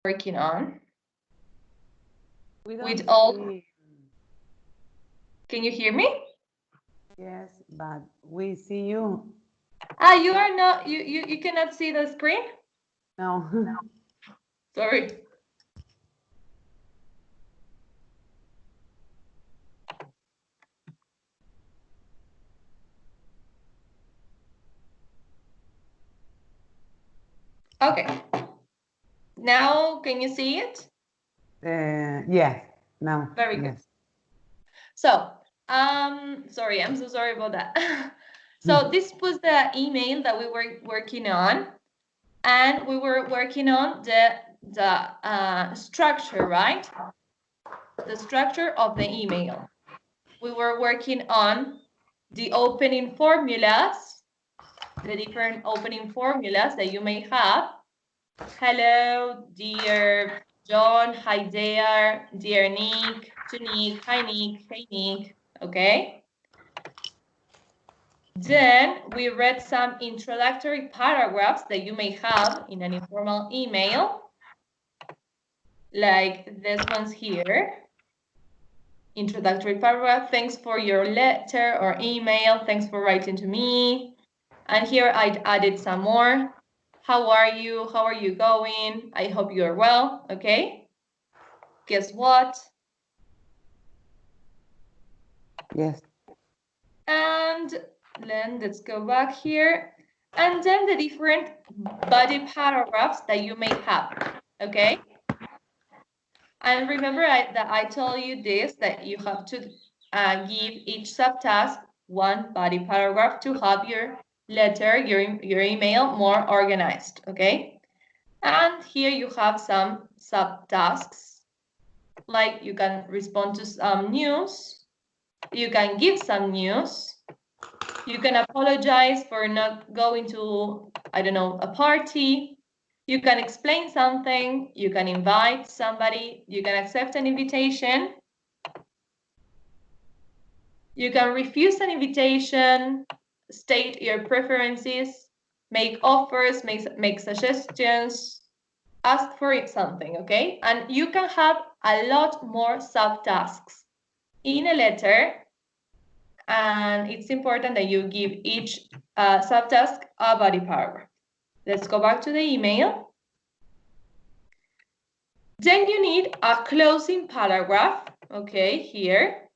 working on. We don't With all, see. can you hear me? Yes, but we see you. Ah, you are not, you cannot see the screen? No. Sorry. Okay. Now, can you see it? Yeah, now. Very good. Yes. So, sorry, I'm so sorry about that. So this was the email that we were working on, and we were working on the structure, right? The structure of the email. We were working on the opening formulas, the different opening formulas that you may have. Hello, dear John. Hi there, dear Nick. To Nick. Hi, Nick. Hey, Nick. Okay. Then we read some introductory paragraphs that you may have in an informal email, like this one's here. Introductory paragraph, thanks for your letter or email, thanks for writing to me. And here I added some more. How are you? How are you going? I hope you are well, okay? Guess what? Yes. And then let's go back here. And then the different body paragraphs that you may have, okay? And remember that I told you this, that you have to give each subtask one body paragraph to have your letter, your email more organized, okay? And here you have some subtasks, like you can respond to some news, you can give some news, you can apologize for not going to, I don't know, a party. You can explain something, you can invite somebody, you can accept an invitation, you can refuse an invitation, state your preferences, make offers, make suggestions, ask for something, okay? And you can have a lot more subtasks in a letter, and it's important that you give each subtask a body paragraph. Let's go back to the email. Then you need a closing paragraph, okay, here.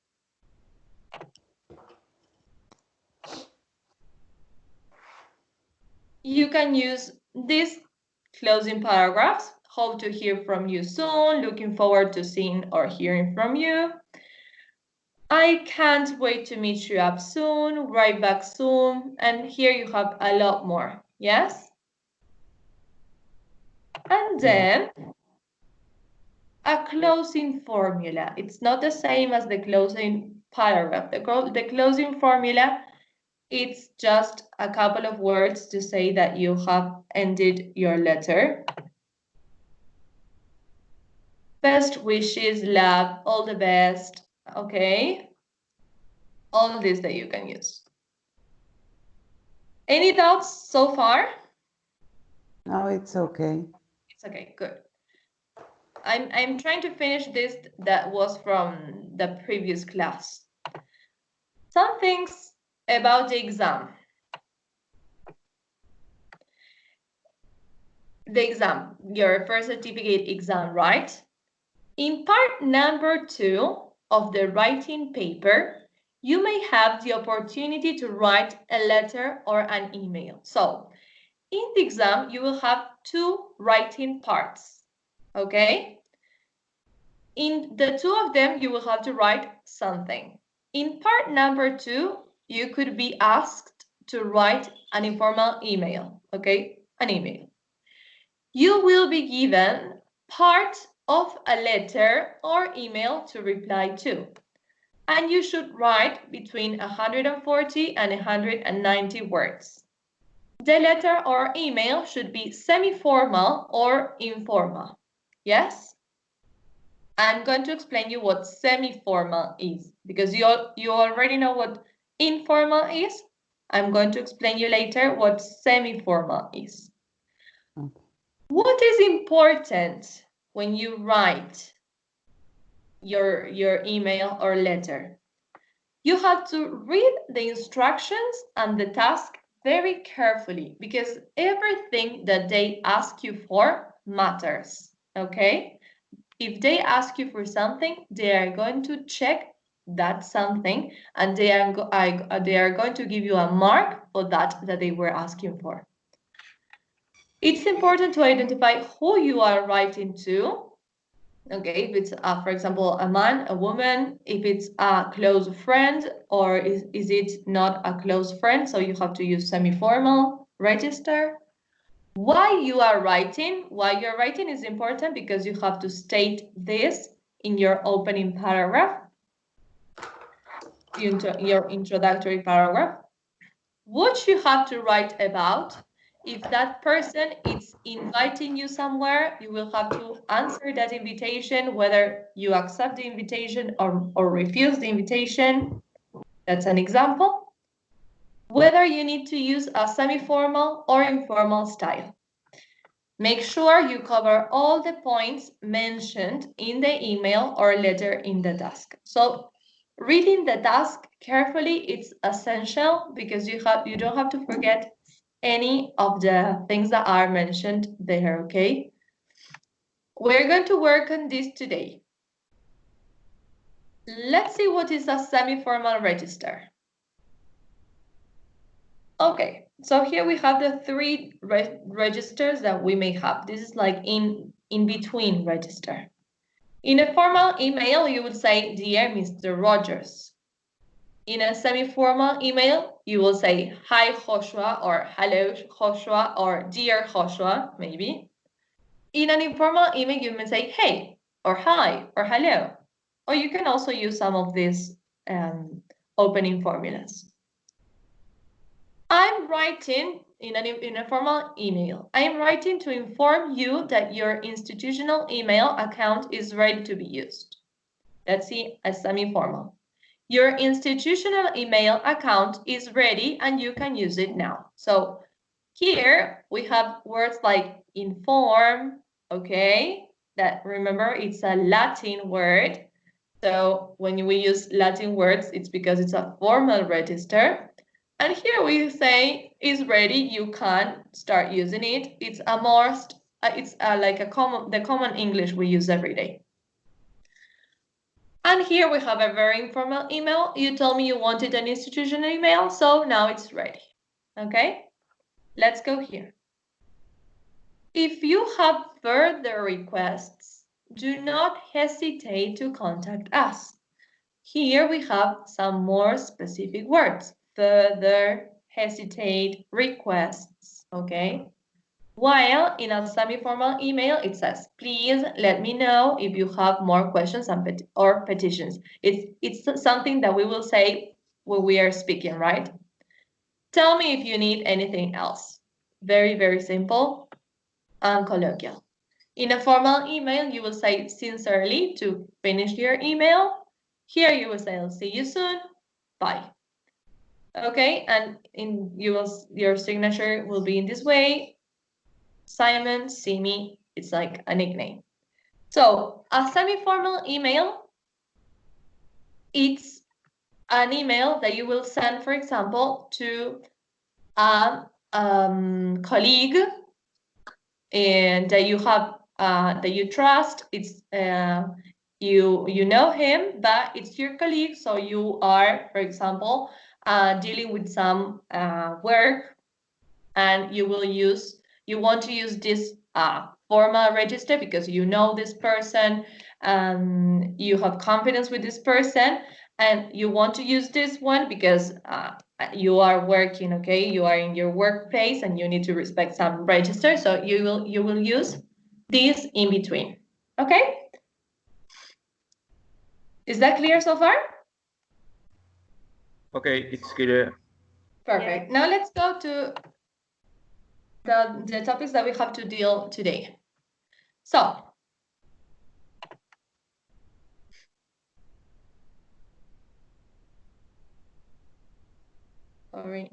You can use these closing paragraphs. Hope to hear from you soon. Looking forward to seeing or hearing from you. I can't wait to meet you up soon. Write back soon. And here you have a lot more. Yes? And then a closing formula. It's not the same as the closing paragraph. The closing formula, it's just a couple of words to say that you have ended your letter. Best wishes, love, all the best, okay? All this that you can use. Any doubts so far? No, it's okay. It's okay, good. I'm trying to finish this that was from the previous class. Some things about the exam. The exam, your first certificate exam, right? In part number 2 of the writing paper, you may have the opportunity to write a letter or an email. So, in the exam, you will have 2 writing parts, okay? In the 2 of them, you will have to write something. In part number 2, you could be asked to write an informal email, okay? An email. You will be given part of a letter or email to reply to. And you should write between 140 and 190 words. The letter or email should be semi-formal or informal. Yes? I'm going to explain you what semi-formal is, because you already know what informal is. I'm going to explain you later what semi-formal is. Okay. What is important when you write your email or letter, you have to read the instructions and the task very carefully because everything that they ask you for matters, okay? If they ask you for something, they are going to check that something and they are going to give you a mark for that they were asking for. It's important to identify who you are writing to. Okay, if it's, for example, a man, a woman, if it's a close friend, or is it not a close friend, so you have to use semi-formal register. Why you're writing is important because you have to state this in your opening paragraph, your introductory paragraph. What you have to write about. If that person is inviting you somewhere, you will have to answer that invitation, whether you accept the invitation or refuse the invitation. That's an example. Whether you need to use a semi-formal or informal style. Make sure you cover all the points mentioned in the email or letter in the task. So reading the task carefully, it's essential because you don't have to forget any of the things that are mentioned there, okay? We're going to work on this today. Let's see what is a semi-formal register. Okay, so here we have the three registers that we may have. This is like in between register. In a formal email, you would say, "Dear Mr. Rogers." In a semi-formal email, you will say, "Hi, Joshua," or "Hello, Joshua," or "Dear Joshua," maybe. In an informal email, you may say, "Hey," or "Hi," or "Hello." Or you can also use some of these opening formulas. I'm writing in a formal email. I'm writing to inform you that your institutional email account is ready to be used. Let's see a semi-formal. Your institutional email account is ready and you can use it now. So here we have words like inform, okay? That, remember, it's a Latin word. So when we use Latin words, it's because it's a formal register. And here we say is ready, you can start using it. It's a must, it's like the common English we use every day. And here we have a very informal email. You told me you wanted an institutional email, so now it's ready. Okay, let's go here. If you have further requests, do not hesitate to contact us. Here we have some more specific words. Further, hesitate, requests, okay? While in a semi-formal email, it says, "Please let me know if you have more questions or petitions." It's something that we will say when we are speaking, right? Tell me if you need anything else. Very, very simple and colloquial. In a formal email, you will say sincerely to finish your email. Here you will say, "I'll see you soon. Bye." Okay, and your signature will be in this way. Simon, Simi, it's like a nickname. So a semi-formal email, it's an email that you will send, for example, to a colleague and that you have that you trust. It's you know him, but it's your colleague, so you are, for example, dealing with some work, and you want to use this formal register because you know this person, you have confidence with this person, and you want to use this one because you are working, okay? You are in your workplace and you need to respect some register, so you will use this in between, okay? Is that clear so far? Okay, it's clear. Perfect. Yes. Now let's go to the topics that we have to deal today. So, sorry.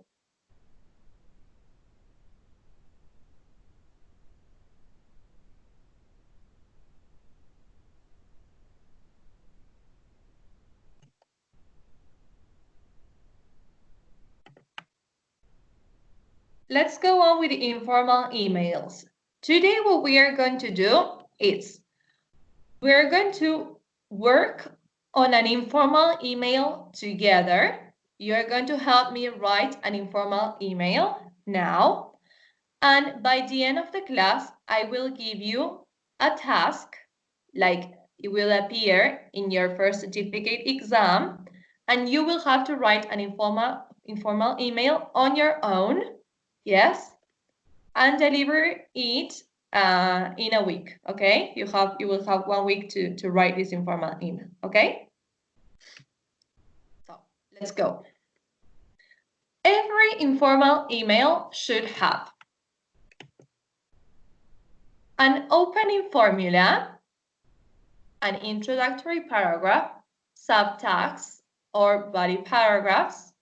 let's go on with the informal emails. Today, what we are going to do is we're going to work on an informal email together. You're going to help me write an informal email now. And by the end of the class, I will give you a task, like it will appear in your first certificate exam, and you will have to write an informal email on your own, yes, and deliver it in a week, okay? You will have 1 week to write this informal email, okay? So let's go. Every informal email should have an opening formula, an introductory paragraph, subtext or body paragraphs,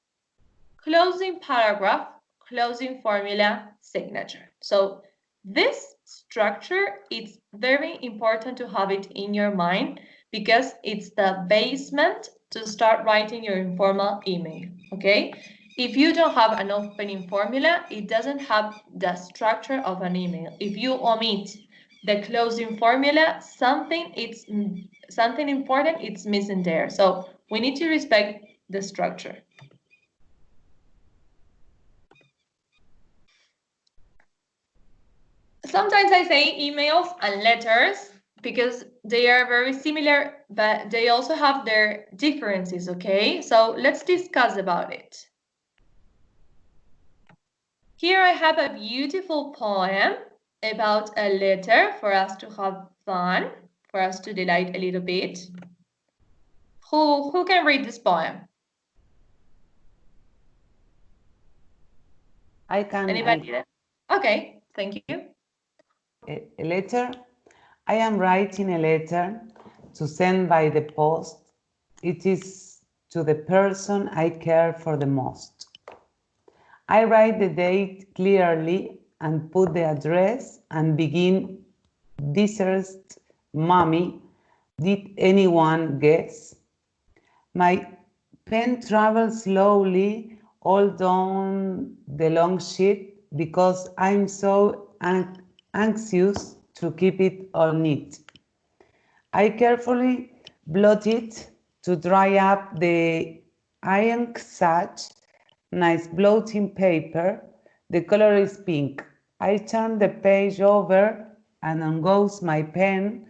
closing paragraph, closing formula, signature. So this structure, it's very important to have it in your mind because it's the basement to start writing your informal email, okay? If you don't have an opening formula, it doesn't have the structure of an email. If you omit the closing formula, something important it's missing there. So we need to respect the structure. Sometimes I say emails and letters because they are very similar, but they also have their differences, okay? So let's discuss about it. Here I have a beautiful poem about a letter for us to have fun, for us to delight a little bit. Who can read this poem? I can. Anybody? Okay, thank you. A letter. I am writing a letter to send by the post. It is to the person I care for the most. I write the date clearly and put the address and begin, "Dearest Mommy, did anyone guess?" My pen travels slowly all down the long sheet because I'm so anxious to keep it all neat. I carefully blot it to dry up the ink. Such nice blotting paper. The color is pink. I turn the page over and on goes my pen.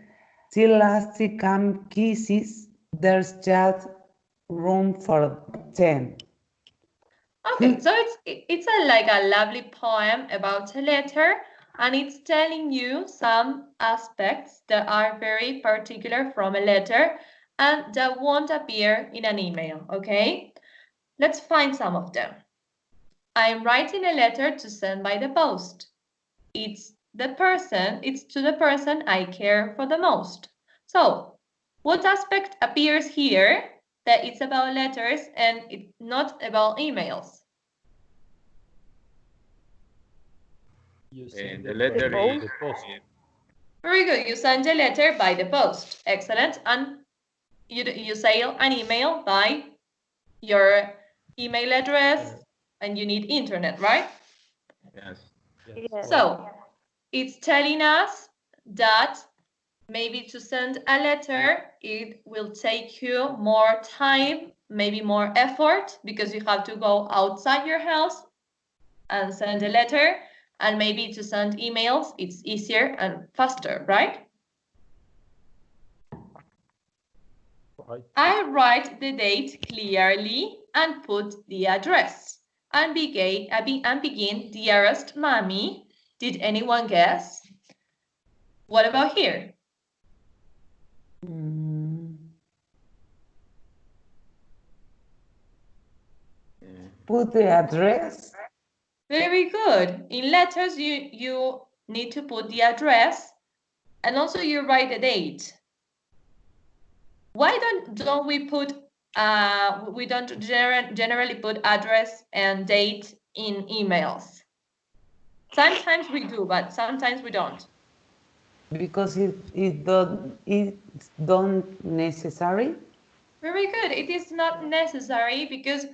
Till lastly come kisses. There's just room for 10. Okay, so it's like a lovely poem about a letter, and it's telling you some aspects that are very particular from a letter and that won't appear in an email, okay? Let's find some of them. I'm writing a letter to send by the post. It's to the person I care for the most. So, what aspect appears here that it's about letters and it's not about emails? And the letter is the post. Very good. You send a letter by the post. Excellent. And you send an email by your email address, and you need internet, right? yes. Yes. So it's telling us that maybe to send a letter, it will take you more time, maybe more effort, because you have to go outside your house and send a letter. And maybe to send emails, it's easier and faster, right? Right. I write the date clearly and put the address and begin, "Dearest Mommy, did anyone guess?" What about here? Put the address. Very good. In letters, you need to put the address and also you write the date. Why don't we put we don't generally put address and date in emails? Sometimes we do, but sometimes we don't. Because it's not necessary. Very good. It is not necessary because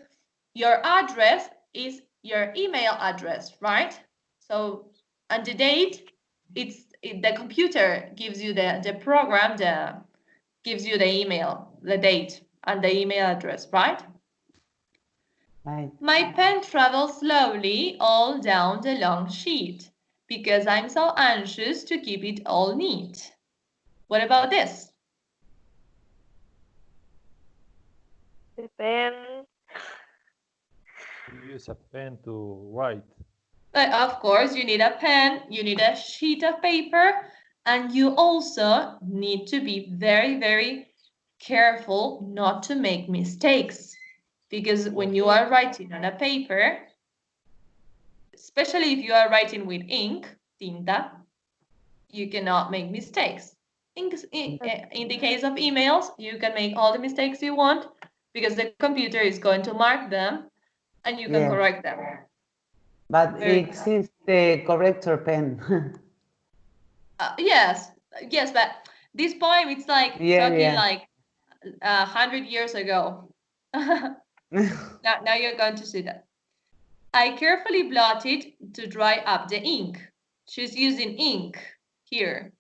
your address is your email address, right? So, and the date, the computer gives you the program, gives you the email, the date, and the email address, right? Right. My pen travels slowly all down the long sheet because I'm so anxious to keep it all neat. What about this? The pen. You use a pen to write. Of course, you need a pen, you need a sheet of paper, and you also need to be very, very careful not to make mistakes. Because when you are writing on a paper, especially if you are writing with ink, tinta, you cannot make mistakes. In the case of emails, you can make all the mistakes you want because the computer is going to mark them and you can Yes. correct them. But Very it exists the corrector pen. Yes, but this poem, it's like Yeah, talking yeah. like 100 years ago. Now you're going to see that. I carefully blot it to dry up the ink. She's using ink here.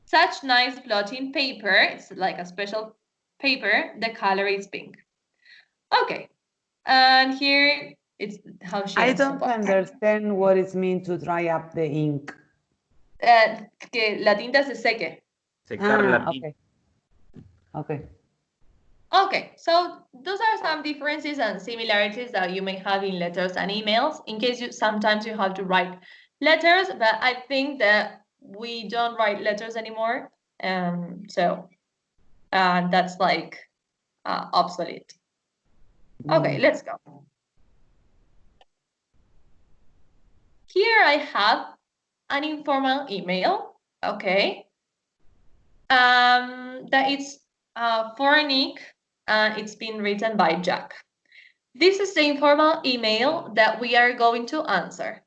Such nice blotting paper. It's like a special paper. The color is pink. Okay, and here it's how she I ends the don't poem. understand what it means to dry up the ink. Que la tinta se seque. Secar la tinta. Okay. Okay. Okay, so those are some differences and similarities that you may have in letters and emails. In case sometimes you have to write letters, but I think that we don't write letters anymore. So that's like obsolete. Okay, let's go. Here I have an informal email. Okay. That it's for Nick, and it's been written by Jack. This is the informal email that we are going to answer.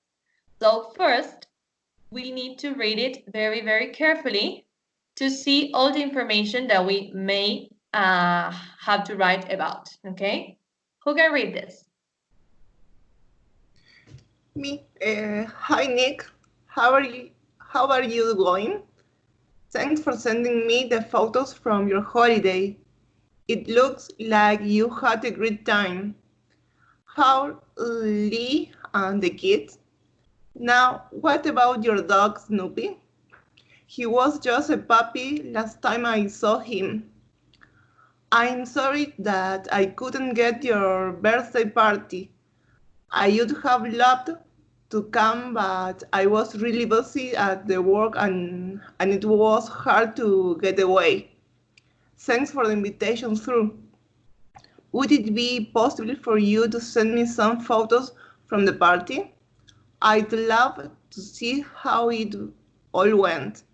So first, we need to read it very, very carefully to see all the information that we may have to write about, okay? Who can read this? Me. Hi Nick, how are you? How are you going? Thanks for sending me the photos from your holiday. It looks like you had a great time. How Lee and the kids? Now, what about your dog Snoopy? He was just a puppy last time I saw him. I'm sorry that I couldn't get your birthday party. I would have loved to come, but I was really busy at the work and it was hard to get away. Thanks for the invitation through. Would it be possible for you to send me some photos from the party? I'd love to see how it all went.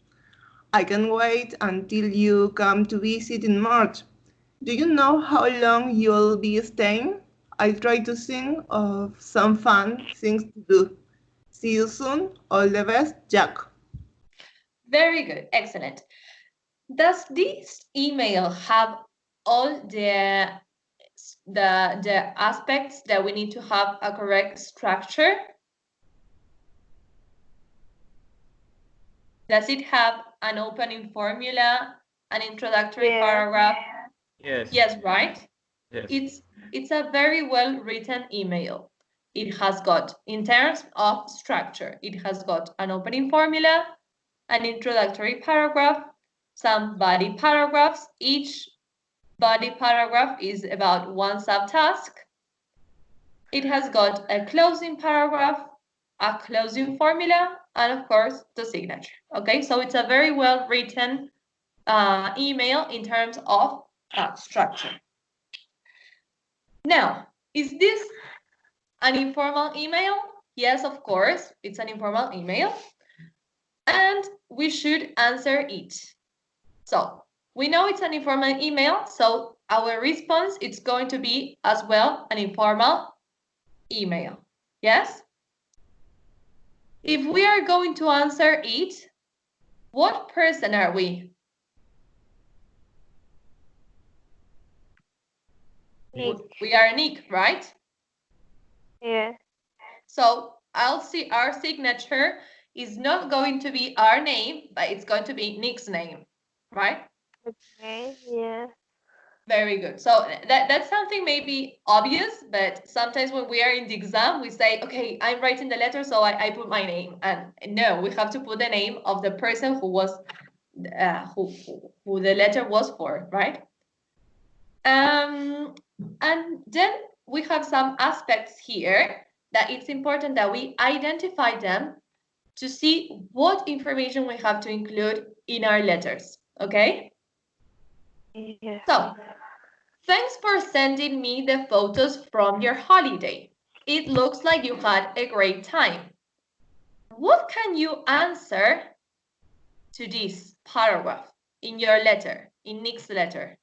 I can't wait until you come to visit in March. Do you know how long you'll be staying? I try to think of some fun things to do. See you soon. All the best, Jack. Very good, excellent. Does this email have all the aspects that we need to have a correct structure? Does it have an opening formula, an introductory paragraph? Yes. Yes, right? Yes. It's a very well written email. It has got, in terms of structure, it has got an opening formula, an introductory paragraph, some body paragraphs. Each body paragraph is about one subtask. It has got a closing paragraph, a closing formula, and of course, the signature. Okay, so it's a very well written email in terms of structure. Now, is this an informal email? Yes, of course, it's an informal email. And we should answer it. So we know it's an informal email, so our response is going to be as well an informal email. Yes? If we are going to answer it, what person are we? Nick. We are Nick, right? Yeah. So I'll see our signature is not going to be our name, but it's going to be Nick's name, right? Okay, yeah. Very good. So that's something maybe obvious, but sometimes when we are in the exam, we say, okay, I'm writing the letter, so I put my name. And no, we have to put the name of the person who was who the letter was for, right? And then we have some aspects here that it's important that we identify them to see what information we have to include in our letters, okay? Yes. So, thanks for sending me the photos from your holiday. It looks like you had a great time. What can you answer to this paragraph in your letter, in Nick's letter?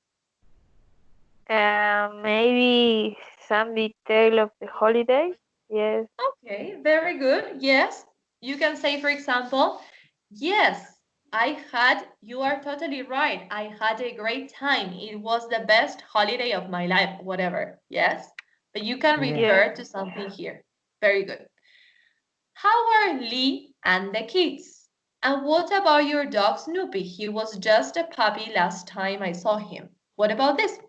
Maybe some detail of the holiday. Yes. Okay, very good. Yes, you can say, for example, yes, you are totally right. I had a great time. It was the best holiday of my life, whatever. Yes, but you can refer to something here. Very good. How are Lee and the kids? And what about your dog Snoopy? He was just a puppy last time I saw him. What about this?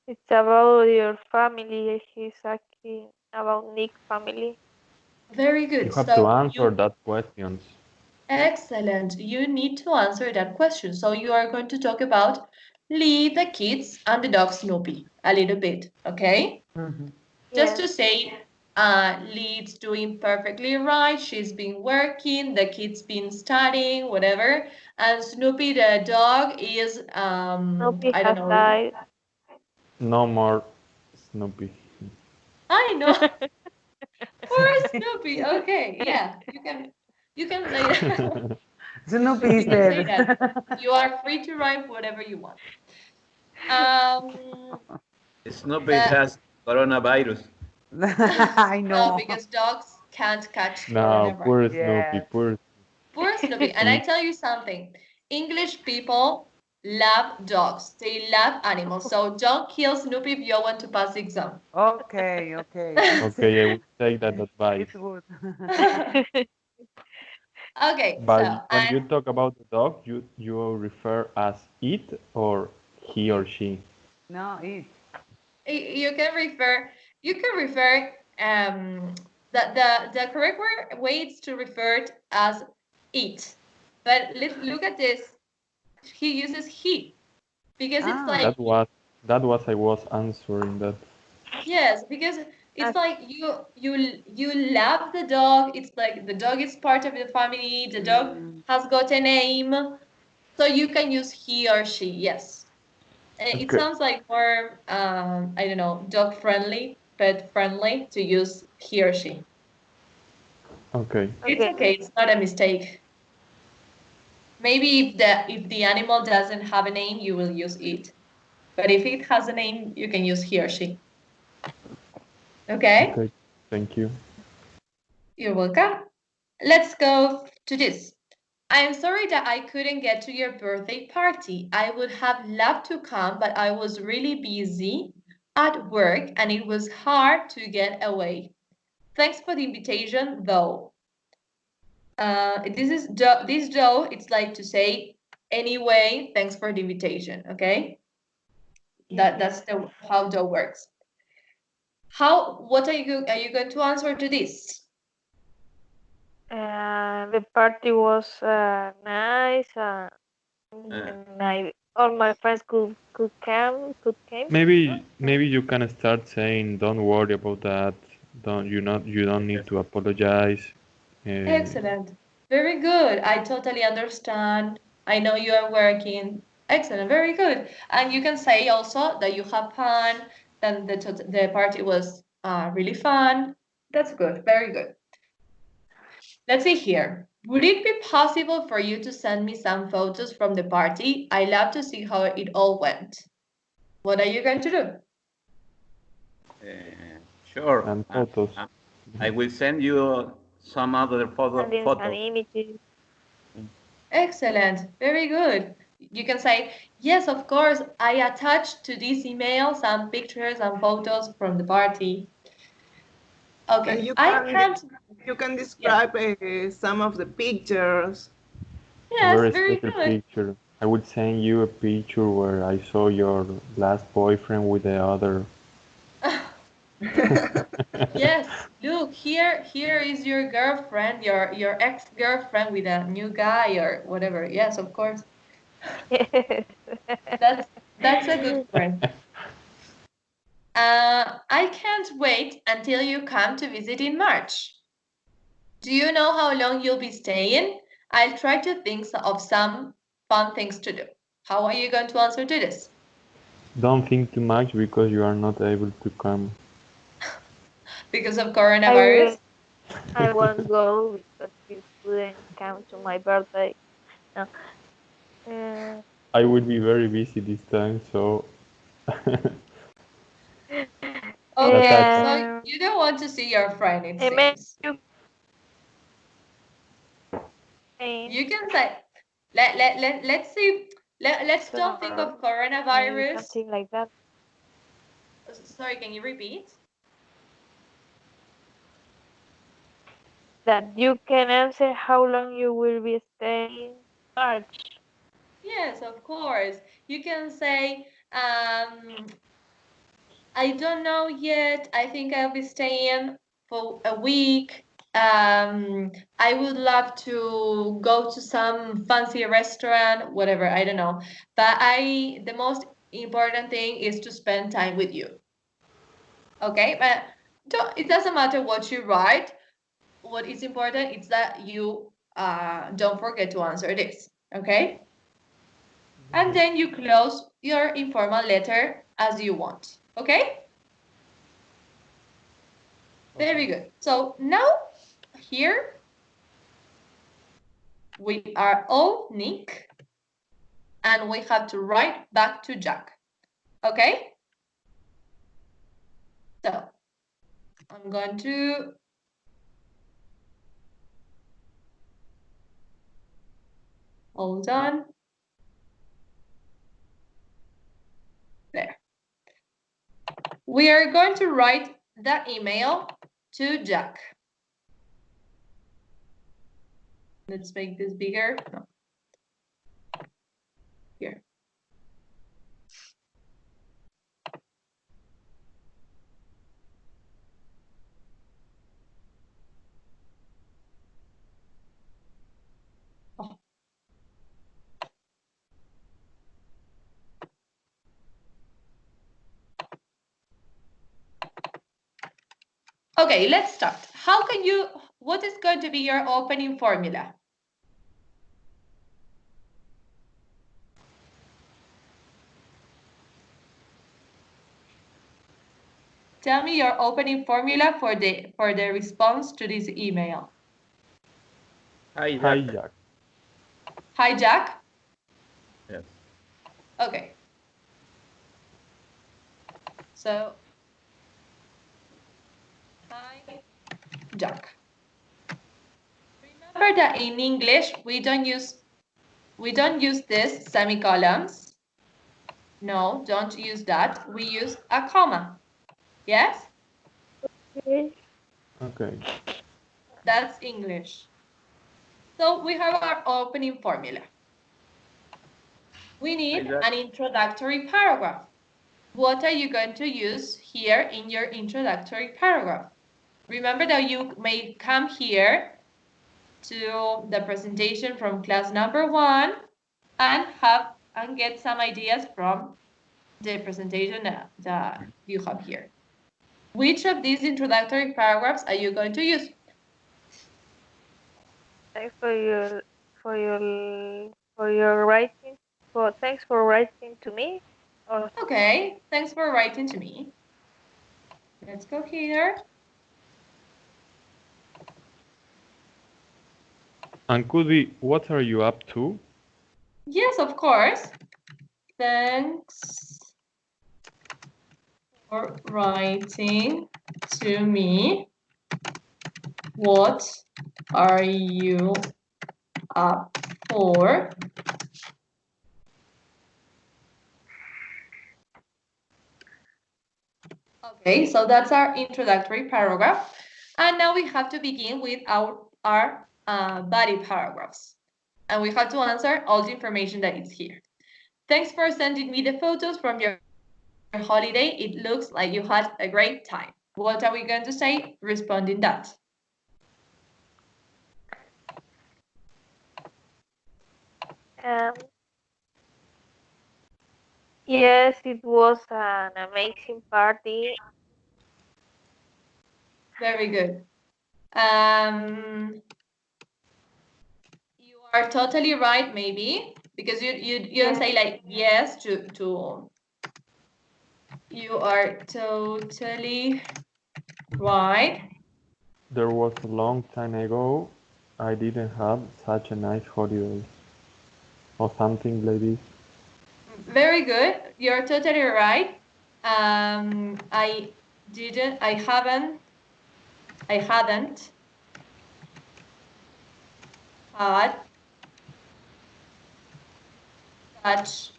It's about your family. He's asking about Nick's family. Very good. You have So to answer that questions. excellent. You need to answer that question. So you are going to talk about Lee, the kids, and the dog Snoopy a little bit, okay? Just to say, Lee's doing perfectly right. She's been working. The kid's been studying, whatever. And Snoopy, the dog, is Snoopy I don't has know. died. No more Snoopy. I know. Poor Snoopy. Okay, yeah, you can say that. Snoopy You is can say dead. that. You are free to write whatever you want. Snoopy has coronavirus. I No, know. because dogs can't catch No, coronavirus. poor Snoopy, Yes. Poor Snoopy. And I tell you something, English people love dogs. They love animals. So don't kill Snoopy if you want to pass the exam. Okay, okay. Okay, I will take that advice. It's good. Okay, But so when you talk about the dog, you refer as it or he or she. No, it. you can refer the correct way is to refer it as it. But let's look at this. He uses he because it's like That was I was answering that. yes, because it's like you love the dog. It's like the dog is part of the family. The dog has got a name, so you can use he or she. Yes, it Okay. sounds like more I don't know, dog friendly, pet friendly to use he or she. Okay. It's okay. It's not a mistake. Maybe if the animal doesn't have a name, you will use it. But if it has a name, you can use he or she. Okay? Okay. Thank you. You're welcome. Let's go to this. I'm sorry that I couldn't get to your birthday party. I would have loved to come, but I was really busy at work and it was hard to get away. Thanks for the invitation, though. This though, it's like to say, anyway, thanks for the invitation, okay? That's how though works. What are you going to answer to this? The party was nice. And all my friends could came. Maybe you can start saying, "Don't worry about that. You don't need to apologize." Excellent. Very good. I totally understand. I know you are working. Excellent. Very good. And you can say also that you have fun, and the party was really fun. That's good. Very good. Let's see here. Would it be possible for you to send me some photos from the party? I love to see how it all went. What are you going to do? Sure. And photos. I will send you some other photos. And images. Excellent. Very good. You can say, yes, of course, I attached to this email some pictures and photos from the party. Okay, And I you can describe some of the pictures. A yes, very very special good. picture. I would send you a picture where I saw your last boyfriend with the other. Yes, look, here is your girlfriend, your ex-girlfriend with a new guy or whatever. Yes, of course. Yes. That's a good friend. I can't wait until you come to visit in March. Do you know how long you'll be staying? I'll try to think of some fun things to do. How are you going to answer to this? Don't think too much because you are not able to come. Because of I coronavirus? will. I won't go because you couldn't come to my birthday. No. Uh, I will be very busy this time, so Okay, Natasha. so you don't want to see your friend, it maybe seems. you can You can say, let's see, let's don't think of maybe coronavirus. something like that. Sorry, can you repeat? That you can answer how long you will be staying in March. Yes, of course. You can say, I don't know yet. I think I'll be staying for a week. I would love to go to some fancy restaurant, whatever, I don't know. But the most important thing is to spend time with you. Okay, but it doesn't matter what you write. What is important is that you don't forget to answer this. Okay, and then you close your informal letter as you want. Okay. Very good. So now here we are all Nick and we have to write back to Jack. Okay? So I'm going to hold on. There. We are going to write the email to Jack. Let's make this bigger. No. Here. Oh. Okay, let's start. What is going to be your opening formula? Tell me your opening formula for the response to this email. Hi, Hi, Jack. Jack. Hi, Jack. Yes. Okay. So, hi, Jack. Remember that in English we don't use this semicolons. No, don't use that. We use a comma. Yes? Okay. Okay. That's English. So we have our opening formula. We Hi, need Jack. an introductory paragraph. What are you going to use here in your introductory paragraph? Remember that you may come here to the presentation from class number 1 and get some ideas from the presentation that you have here. Which of these introductory paragraphs are you going to use? Thanks for your writing. Thanks for writing to me. Or Okay, thanks for writing to me. Let's go here. And could be, what are you up to? Yes, of course. Thanks for writing to me. What are you up for? Okay, so that's our introductory paragraph. And now we have to begin with our body paragraphs. And we have to answer all the information that is here. Thanks for sending me the photos from your holiday. It looks like you had a great time. What are we going to say responding that? Yes, it was an amazing party. Very good. You are totally right, maybe, because you don't say like yes to. You are totally right. There was a long time ago I didn't have such a nice holiday or something like this. Very good. You're totally right. I hadn't had such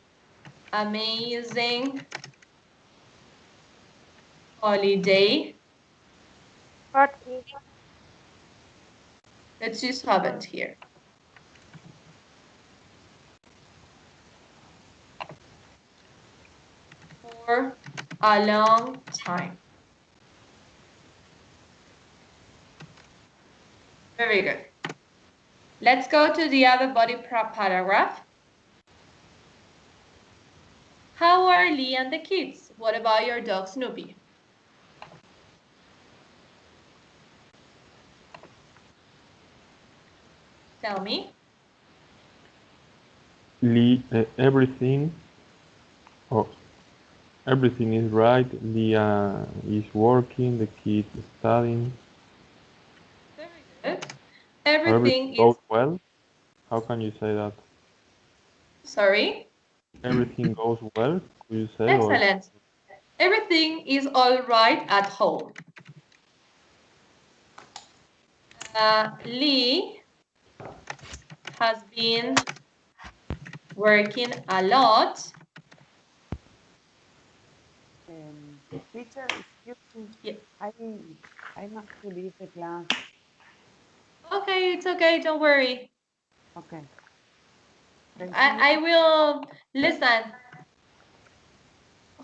amazing holiday. Party. Let's use haven't here. For a long time. Very good. Let's go to the other body paragraph. How are Lee and the kids? What about your dog Snoopy? Tell me. Everything is right. Leah is working, the kids studying. Very good. Everything goes is well. How can you say that? sorry. Everything goes well. Could you say? Excellent. Everything is all right at home. Lee has been working a lot. Teacher, excuse me. Yeah. I must to leave the class. Okay, it's okay. Don't worry. Okay. I will listen.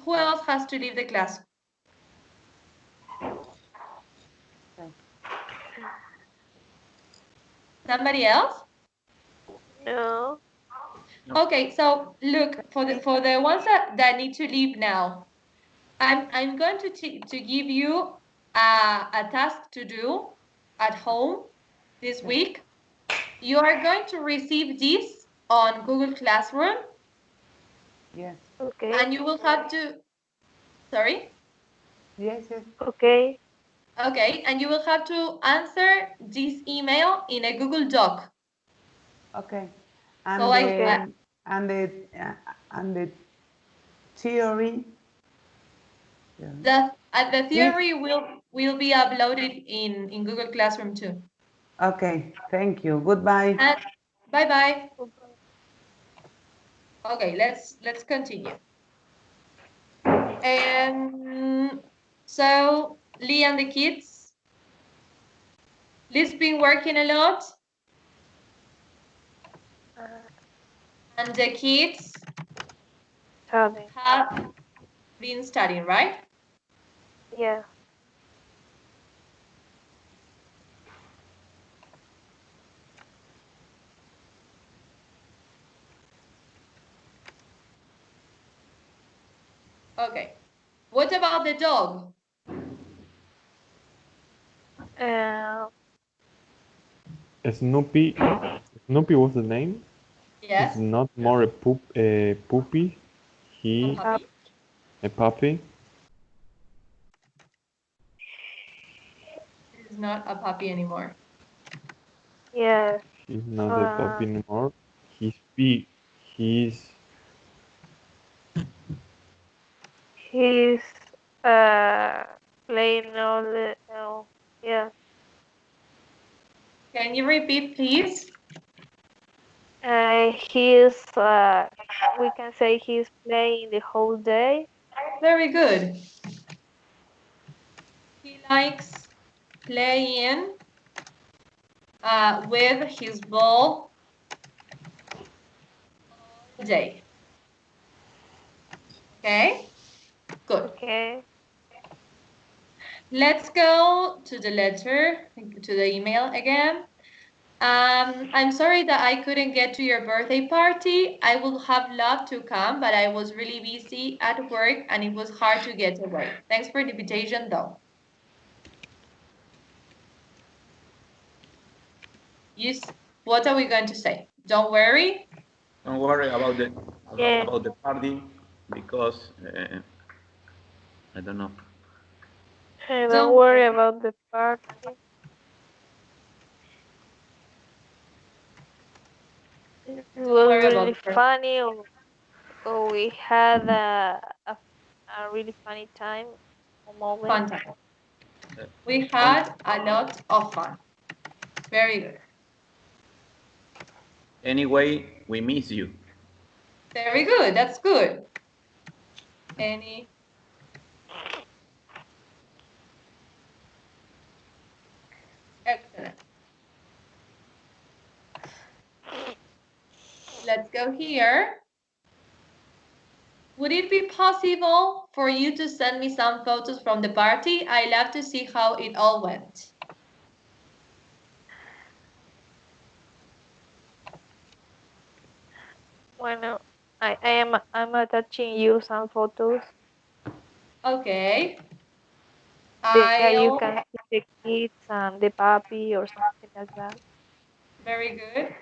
Who else has to leave the class? Okay. Somebody else? No. Okay, so look for the ones that need to leave now. I'm going to give you a task to do at home this week. You are going to receive this on Google Classroom. Yes. Okay. And you will have to, sorry? Yes, yes. Okay. Okay, and you will have to answer this email in a Google Doc. Okay. And So and the theory. the theory will be uploaded in Google Classroom too. Okay, thank you. Goodbye. And bye-bye. Okay, let's continue. And so Lee and the kids, Lee's been working a lot. And the kids have been studying, right? Yeah. Okay. What about the dog? Snoopy was the name. Yes. It's not more a puppy. A puppy. He's not a puppy anymore. Yes. He's not a puppy anymore. He's big. He's playing all the yeah. Can you repeat, please? He's we can say he's playing the whole day. Very good. He likes playing with his ball all day. Okay, good. Okay. Let's go to the letter, to the email again. I'm sorry that I couldn't get to your birthday party. I would have loved to come, but I was really busy at work and it was hard to get away. Thanks for the invitation, though. What are we going to say? Don't worry. Don't worry about Yeah. the party because I don't know. Don't worry about the party. It was really funny, or we had a really funny time, a moment. Fun time. We had a lot of fun. Very good. Anyway, we miss you. Very good. That's good. Excellent. Let's go here. Would it be possible for you to send me some photos from the party? I love to see how it all went. Bueno, I'm attaching you some photos. Okay. There you can see the kids and the puppy or something like that. Very good.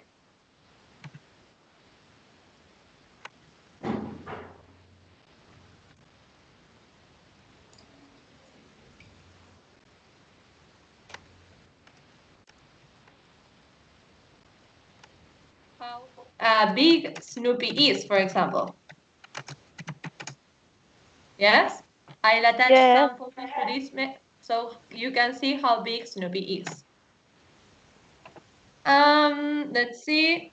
How big Snoopy is, for example. Yes? I'll attach some photos to this so you can see how big Snoopy is. Let's see.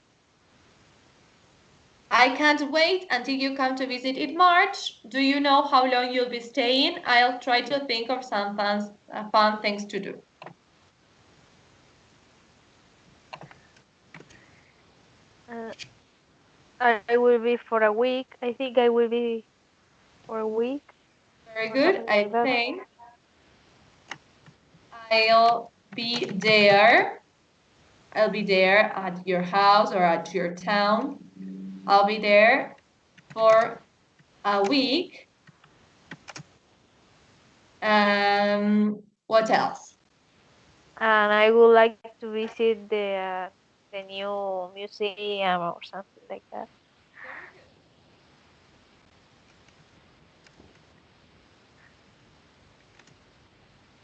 I can't wait until you come to visit in March. Do you know how long you'll be staying? I'll try to think of some fun things to do. I will be for a week. I think I will be for a week. Very good. I think I'll be there. I'll be there at your house or at your town. I'll be there for a week. What else? And I would like to visit the new museum or something like that.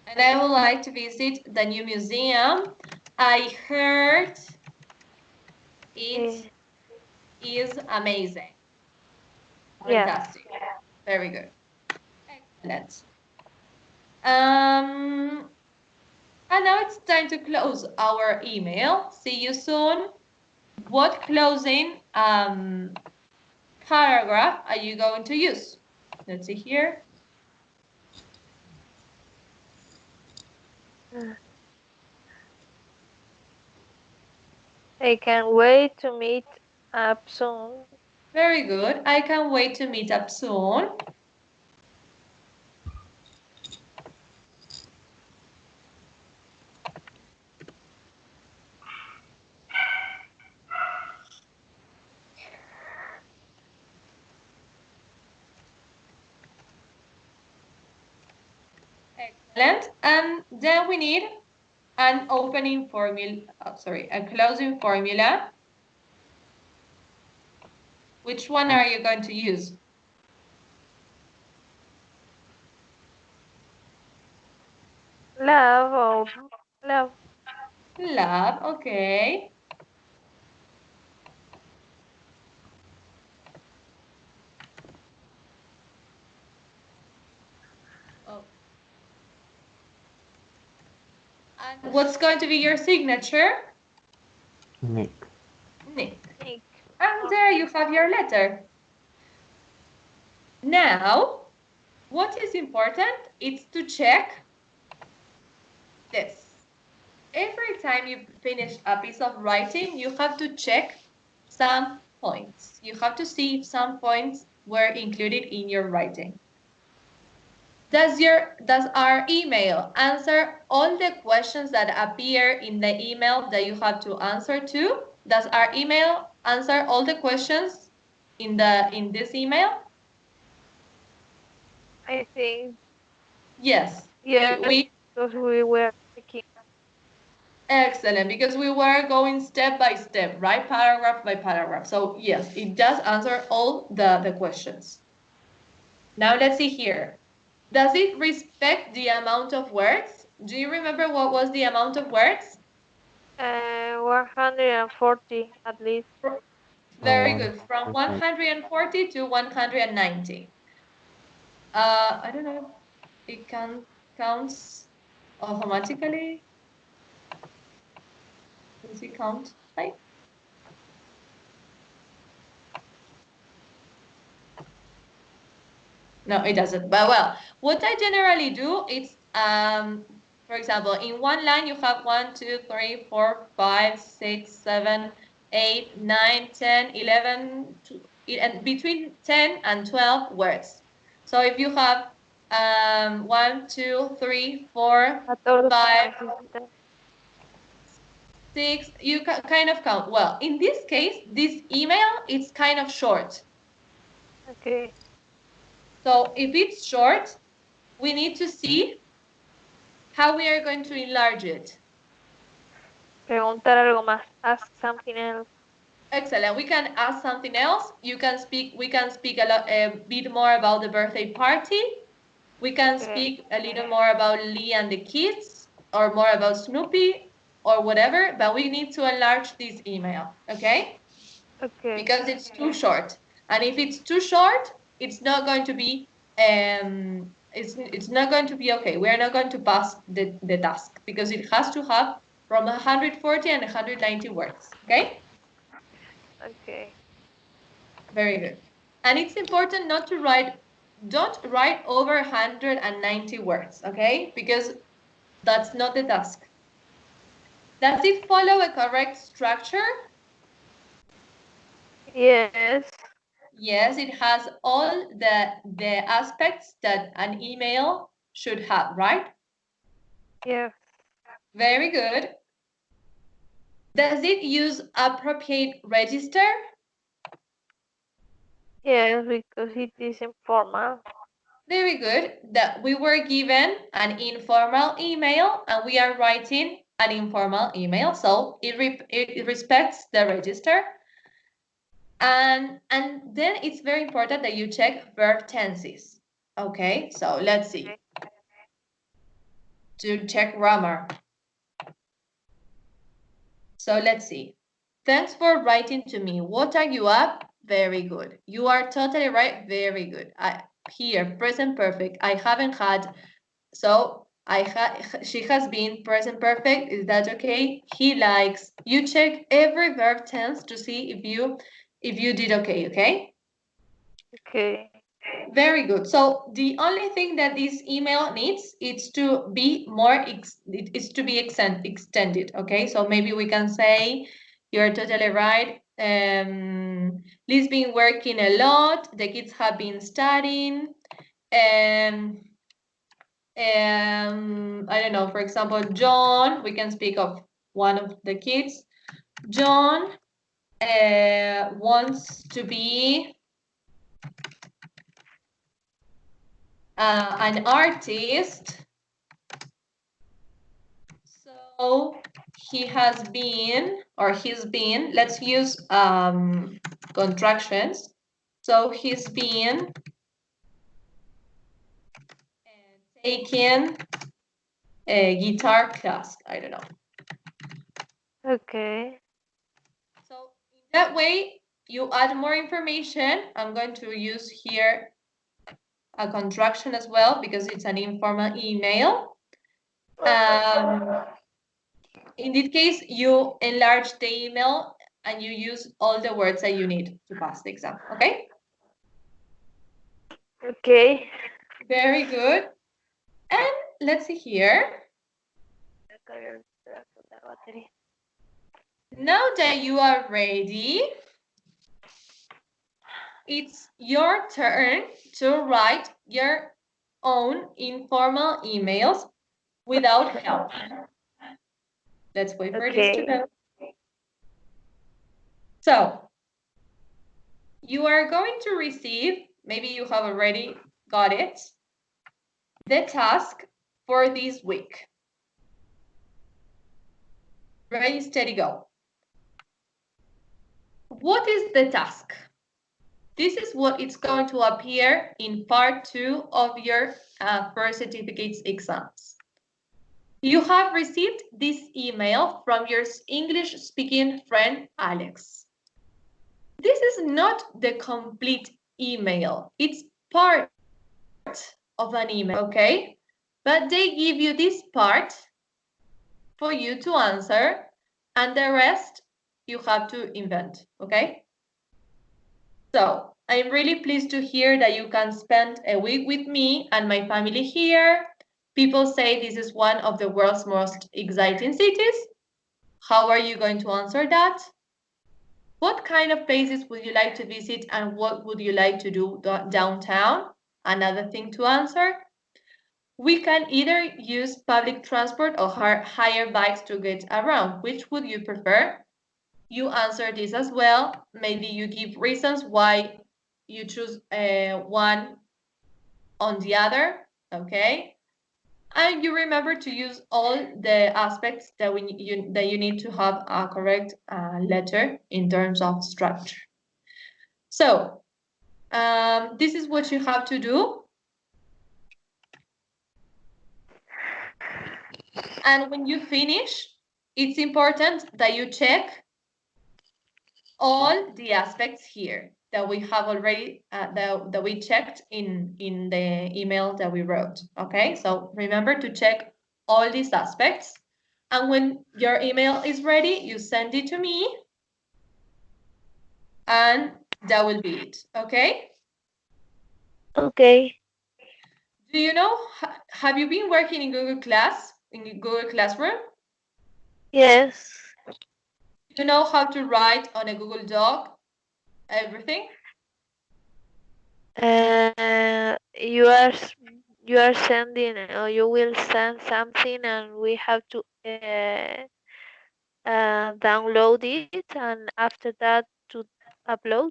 And I would like to visit the new museum. I heard it is amazing. Fantastic. Yeah. Very good. Excellent. And now it's time to close our email. See you soon. What closing paragraph are you going to use? Let's see here. I can't wait to meet up soon. Very good. I can't wait to meet up soon. Excellent. And then we need an opening formula, a closing formula. Which one are you going to use? Love or love. Love, okay. Oh. And what's going to be your signature? Nick. Nick. And there you have your letter. Now, what is important is to check this. Every time you finish a piece of writing, you have to check some points. You have to see if some points were included in your writing. Does our email answer all the questions that appear in the email that you have to answer to? Does our email answer all the questions in this email? I think Yes. yes, because we were checking. Excellent, because we were going step by step, right? Paragraph by paragraph. So yes, it does answer all the questions. Now let's see here. Does it respect the amount of words? Do you remember what was the amount of words? 140 at least. Very good. From 140 to 190. I don't know. It counts automatically. Does it count? Like? No, it doesn't. But well, what I generally do is, for example, in one line you have 1, 2, 3, 4, 5, 6, 7, 8, 9, 10, 11, and between 10 and 12 words. So if you have 1, 2, 3, 4, 5, 6, you can kind of count. Well, in this case, this email is kind of short. Okay. So if it's short, we need to see how we are going to enlarge it. Preguntar algo más. Ask something else. Excellent. We can ask something else. We can speak a bit more about the birthday party. We can speak a little more about Lee and the kids, or more about Snoopy, or whatever, but we need to enlarge this email, okay? Okay. Because it's too short. And if it's too short, it's not going to be it's not going to be okay. We are not going to pass the task, because it has to have from 140 and 190 words, okay? Okay. Very good. And it's important not to don't write over 190 words, okay? Because that's not the task. Does it follow a correct structure? Yes. Yes, it has all the aspects that an email should have, right? Yes. Very good. Does it use appropriate register? Yes, because it is informal. Very good. That we were given an informal email and we are writing an informal email, so it respects the register. And then it's very important that you check verb tenses. Okay, so let's see. To check grammar. So let's see. Thanks for writing to me. What are you up? Very good. You are totally right. Very good. Here, present perfect. I haven't had. So she has been present perfect. Is that okay? He likes. You check every verb tense to see if you did okay, okay? Okay. Very good. So the only thing that this email needs is to be extended, okay? So maybe we can say, you're totally right. Lee's been working a lot. The kids have been studying. I don't know, for example, John, we can speak of one of the kids. John wants to be an artist. So he has been, or he's been, let's use contractions. So he's been taking a guitar class. I don't know. Okay. So in that way, you add more information. I'm going to use here a contraction as well, because it's an informal email. In this case, you enlarge the email and you use all the words that you need to pass the exam, okay? Okay. Very good. And let's see here. Now that you are ready, it's your turn to write your own informal emails without help. Let's wait for this to go. So, you are going to receive, maybe you have already got it, the task for this week. Ready, steady, go. What is the task? This is what it's going to appear in part 2 of your first certificates exams. You have received this email from your English-speaking friend, Alex. This is not the complete email. It's part of an email, okay? But they give you this part for you to answer, and the rest you have to invent, okay? So I'm really pleased to hear that you can spend a week with me and my family here. People say this is one of the world's most exciting cities. How are you going to answer that? What kind of places would you like to visit and what would you like to do downtown? Another thing to answer. We can either use public transport or hire bikes to get around. Which would you prefer? You answer this as well. Maybe you give reasons why you choose one on the other, okay? And you remember to use all the aspects that you need to have a correct letter in terms of structure. So this is what you have to do. And when you finish, it's important that you check all the aspects here that we have already that we checked in the email that we wrote. Okay, so remember to check all these aspects, and when your email is ready, you send it to me, and that will be it. Okay. Okay. Do you know? Have you been working in Google Classroom? Yes. You know how to write on a Google Doc everything? You are sending, or you will send something, and we have to download it, and after that to upload.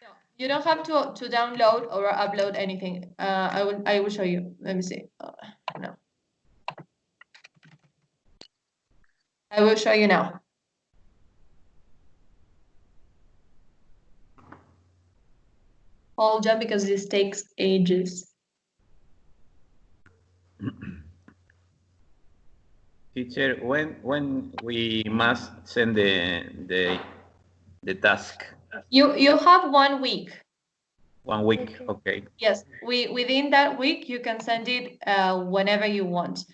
No, you don't have to download or upload anything. I will show you. Let me see. No, I will show you now. Hold on, because this takes ages. Teacher, when we must send the task? You have 1 week. 1 week, okay. Yes, within that week you can send it whenever you want.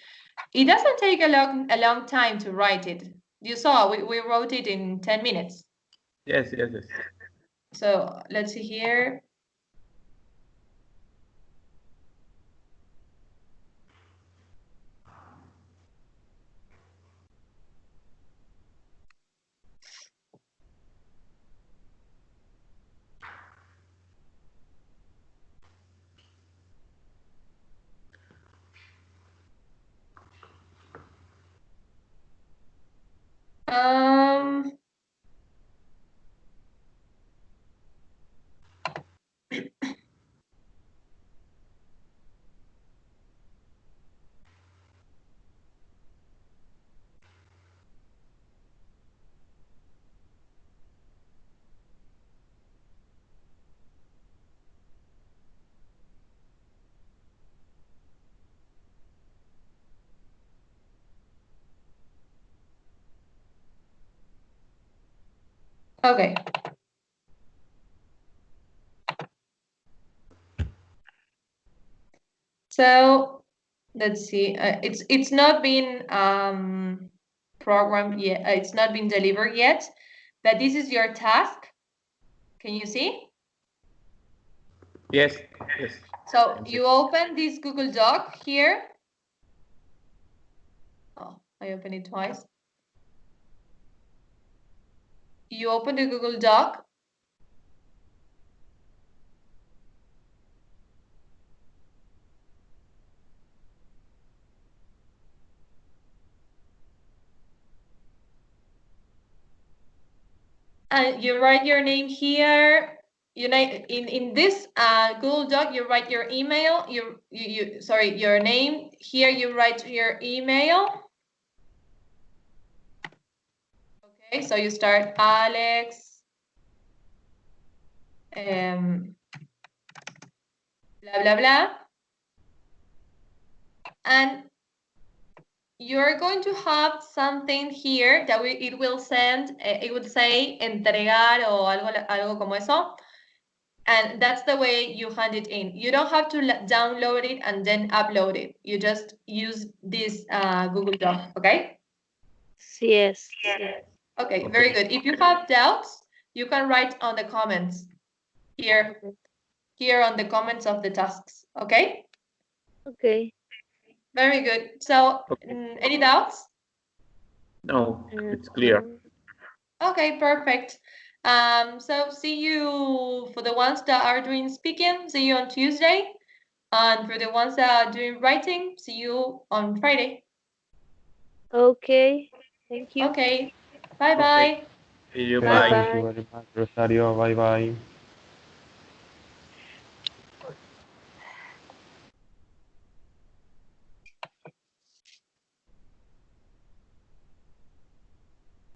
It doesn't take a long time to write it. You saw we wrote it in 10 minutes. Yes. So let's see here. Okay. So let's see. It's not been programmed yet. It's not been delivered yet. But this is your task. Can you see? Yes. So you open this Google Doc here. Oh, I open it twice. You open the Google Doc. And you write your name here. In this Google Doc, you write your email. Sorry, your name. Here you write your email. Okay, so you start Alex. Blah blah blah. And you're going to have something here that it will send. It would say entregar o algo como eso. And that's the way you hand it in. You don't have to download it and then upload it. You just use this Google Doc, okay? Yes. Okay, very good. If you have doubts, you can write on the comments here on the comments of the tasks, okay? Okay. Very good. So, any doubts? No, it's clear. Okay, perfect. So see you for the ones that are doing speaking, see you on Tuesday. And for the ones that are doing writing, see you on Friday. Okay. Thank you. Okay. Bye-bye. See you. Okay, Bye. thank you very much, Rosario. Bye bye.